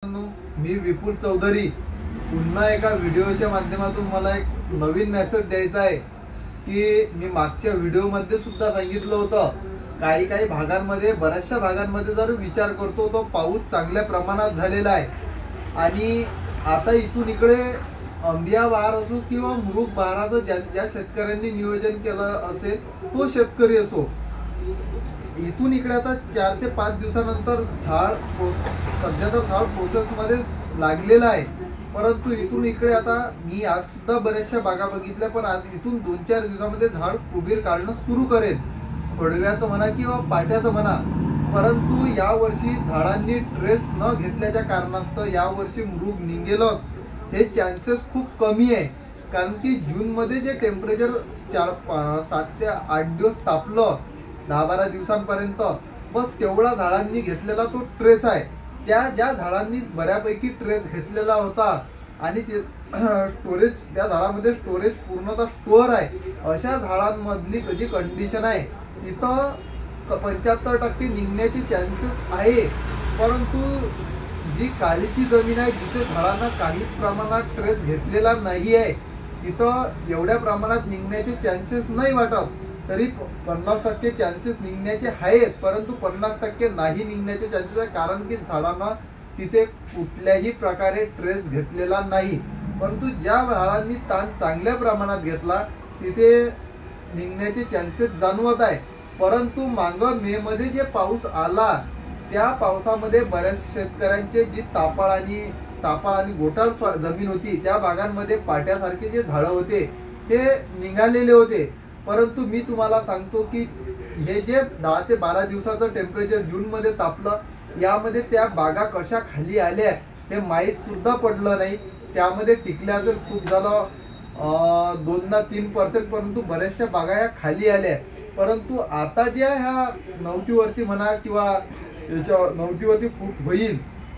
मी विपुल चौधरी पुन्हा एका व्हिडिओच्या माध्यमातून मला एक नवीन मेसेज द्यायचा आहे की मी मागच्या व्हिडिओमध्ये सुद्धा सांगितलं होतं काही भागांमध्ये बऱ्याचशा भागांमध्ये जर विचार करतो तो पाऊस चांगल्या प्रमाणात झालेला आहे आणि आता इथून इकडे अंबिया बहार असो किंवा मृग बहाराचं ज्या शेतकऱ्यांनी नियोजन केलं असेल तो शेतकरी असो, इथून इकडे आता 4 ते 5 दिवसानंतर झाड सध्या तर झाड प्रोसेसमध्ये लागलेलं आहे, परंतु इथून इकडे आता मी आज सुद्धा बऱ्याचशा बागा बघितल्या, पण आज इथून 2-4 दिवसामध्ये झाड कुबीर काढणं सुरू करेल, खोडव्याचं म्हणा किंवा पाट्याचं म्हणा. परंतु यावर्षी झाडांनी ट्रेस न घेतल्याच्या कारणास्तव यावर्षी मृग निघेलच हे चान्सेस खूप कमी आहे. कारण की जूनमध्ये जे टेम्परेचर 7 ते 8 दिवस तापलं 10-12 दिवसांपर्यंत, बस तेवढा झाडांनी घेतलेला तो ट्रेस आहे. ज्या झाडांनी बऱ्यापैकी ट्रेस घेतलेला होता आणि ते स्टोरेज त्या झाडामध्ये स्टोरेज पूर्णतः स्टोअर आहे, अशा झाडांमधली जी कंडिशन आहे तिथं 75% निघण्याचे चान्सेस आहे. परंतु जी काळीची जमीन आहे जिथे झाडांना काहीच प्रमाणात ट्रेस घेतलेला नाही आहे तिथं एवढ्या प्रमाणात निघण्याचे चान्सेस नाही वाटत. तरी 50% चान्सेस निघण्याचे आहेत, परंतु 50% नाही निघण्याचे चान्सेस आहे, कारण की झाडांना तिथे कुठल्याही प्रकारे ट्रेस घेतलेला नाही. परंतु ज्या झाडांनी ताण चांगल्या प्रमाणात घेतला तिथे निघण्याचे चान्सेस जाणवत आहे. परंतु मागं मे मध्ये जे पाऊस आला त्या पावसामध्ये बऱ्याच शेतकऱ्यांचे जी तापाळ आणि गोटाळ जमीन होती त्या भागांमध्ये पाट्यासारखे जे झाडं होते ते निघालेले होते. परंतु मी तुम्हाला सांगतो की हे जे 10 ते 12 दिवसाचं टेम्परेचर जूनमध्ये तापलं, यामध्ये त्या बागा कशा खाली आल्या हे माहीत सुद्धा पडलं नाही. त्यामध्ये टिकल्या जर खूप झालं 2-3%, परंतु बऱ्याचशा बागा या खाली आल्या. परंतु आता ज्या ह्या 90वरती म्हणा किंवा याच्या 90वरती फूट होईल,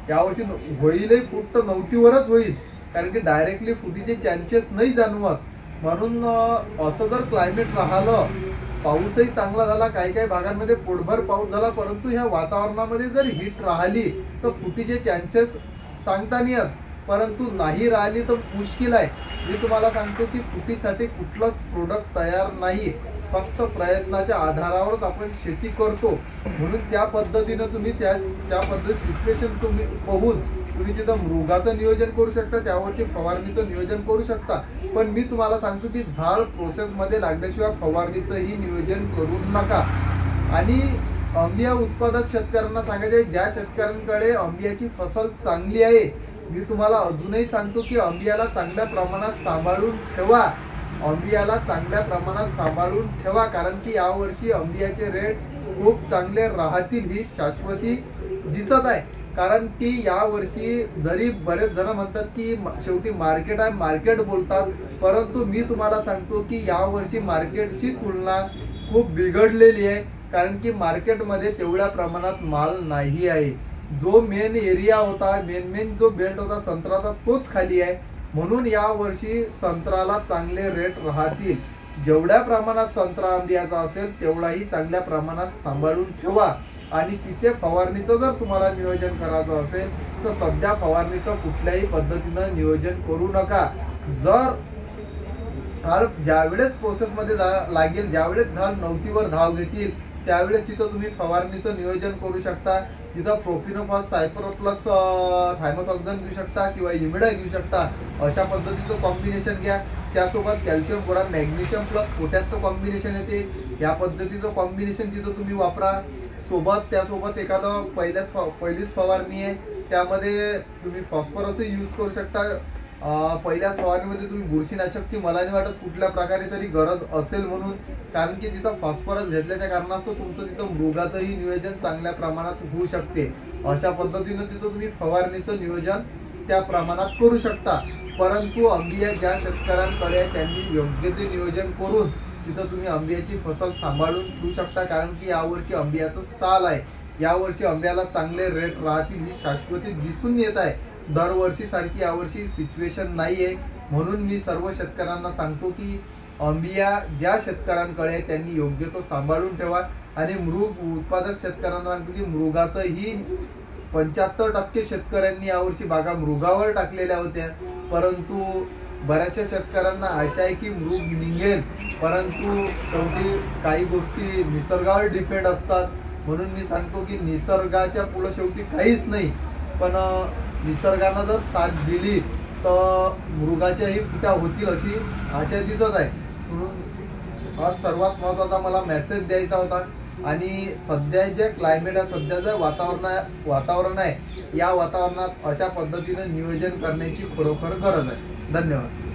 यावर्षी होईलही फूट तर 90वरच होईल, कारण की डायरेक्टली फुटीचे चान्सेस नाही जाणवत. म्हणून असं जर क्लायमेट राहिलं, पाऊसही चांगला झाला, काही भागांमध्ये पोटभर पाऊस झाला, परंतु ह्या वातावरणामध्ये जर हीट राहिली तर फुटीचे चान्सेस सांगता नाही येत. परंतु नाही राहिली तर मुश्किल आहे. मी तुम्हाला सांगतो की फुटीसाठी कुठलंच प्रोडक्ट तयार नाही, फक्त प्रयत्नाच्या आधारावरच आपण शेती करतो. म्हणून त्या पद्धतीनं तुम्ही त्या पद्धती सिच्युएशन तुम्ही पाहून तुम्ही तिथं मृगाचं नियोजन करू शकता, त्यावरती फवारणीचं नियोजन करू शकता. पण मी तुम्हाला सांगतो की झाड प्रोसेसमध्ये लागल्याशिवाय फवारणीचंही नियोजन करू नका. आणि आंबिया उत्पादक शेतकऱ्यांना सांगायचे, ज्या शेतकऱ्यांकडे आंबियाची फसल चांगली आहे, मी तुम्हाला अजूनही सांगतो की आंबियाला चांगल्या प्रमाणात सांभाळून ठेवा, कारण की यावर्षी आंबियाचे रेट खूप चांगले राहतील ही शाश्वती दिसत आहे. कारण की यावर्षी जरी बरेच जण म्हणतात की शेवटी मार्केट आहे, मार्केट बोलतात, परंतु मी तुम्हाला सांगतो की यावर्षी मार्केटची तुलना खूप बिघडलेली आहे. कारण की मार्केटमध्ये तेवढ्या प्रमाणात माल नाही आहे. जो मेन एरिया होता, मेन जो बेल्ट होता संत्र्याचा, तोच खाली आहे. म्हणून यावर्षी संत्र्याला चांगले रेट राहतील. जेवढ्या प्रमाणात संत्रा आंबियाचा असेल तेवढाही चांगल्या प्रमाणात सांभाळून ठेवा. आणि तिथे फवारणीचं जर तुम्हाला नियोजन करायचं असेल तर सध्या फवारणीचं कुठल्याही पद्धतीनं नियोजन करू नका. जर झाड ज्यावेळेस प्रोसेसमध्ये लागेल, ज्यावेळेस झाड 90वर धाव घेतील, त्यावेळेस तिथं तुम्ही फवारणीचं नियोजन करू शकता. तिथं प्रोपिनोफॉस, सायपरोप्लस, थायमोथॉक्झन घेऊ शकता किंवा इमिडा घेऊ शकता. अशा पद्धतीचं कॉम्बिनेशन घ्या. त्यासोबत कॅल्शियम, बोरॉन, मॅग्नेशियम प्लस पोटॅशचं कॉम्बिनेशन येते, या पद्धतीचं कॉम्बिनेशन तिथं तुम्ही वापरा. त्यासोबत एखादं पहिलीच फवारणी आहे, त्यामध्ये तुम्ही फॉस्फरसही यूज करू शकता. पहिल्याच फवारणीमध्ये तुम्ही बुरशीनाशकची मला नाही वाटत कुठल्या प्रकारे तरी गरज असेल म्हणून, कारण की तिथं फॉस्फरस घेतल्याच्या कारणास्तव तुमचं तिथं मृगाचंही नियोजन चांगल्या प्रमाणात होऊ शकते. अशा पद्धतीनं तिथं तुम्ही फवारणीचं नियोजन त्या प्रमाणात करू शकता. परंतु आंबिया ज्या शेतकऱ्यांकडे आहे त्यांनी योग्य ते नियोजन करून तिथं तुम्ही आंबियाची फसल सांभाळून ठेवू शकता. कारण की यावर्षी आंबियाचं साल आहे, यावर्षी आंब्याला चांगले रेट राहतील ही शाश्वती दिसून येत आहे. दरवर्षी सारखी यावर्षी सिच्युएशन नाही आहे. म्हणून मी सर्व शेतकऱ्यांना सांगतो की आंबिया ज्या शेतकऱ्यांकडे त्यांनी योग्य तो सांभाळून ठेवा. आणि मृग उत्पादक शेतकऱ्यांना सांगतो की मृगाचंही 75% शेतकऱ्यांनी यावर्षी बागा मृगावर टाकलेल्या होत्या, परंतु बऱ्याचशा शेतकऱ्यांना आशा आहे की मृग निघेल, परंतु शेवटी काही गोष्टी निसर्गावर डिपेंड असतात. म्हणून मी सांगतो की निसर्गाच्या पुढे शेवटी काहीच नाही, पण निसर्गानं जर साथ दिली तर मृगाच्याही फुट्या होतील अशी आशा दिसत आहे. म्हणून आज सर्वात महत्त्वाचा मला मेसेज द्यायचा होता. आणि सध्या जे क्लायमेट आहे, सध्याचं वातावरण आहे, या वातावरणात अशा पद्धतीने नियोजन करण्याची खरोखर गरज आहे. धन्यवाद.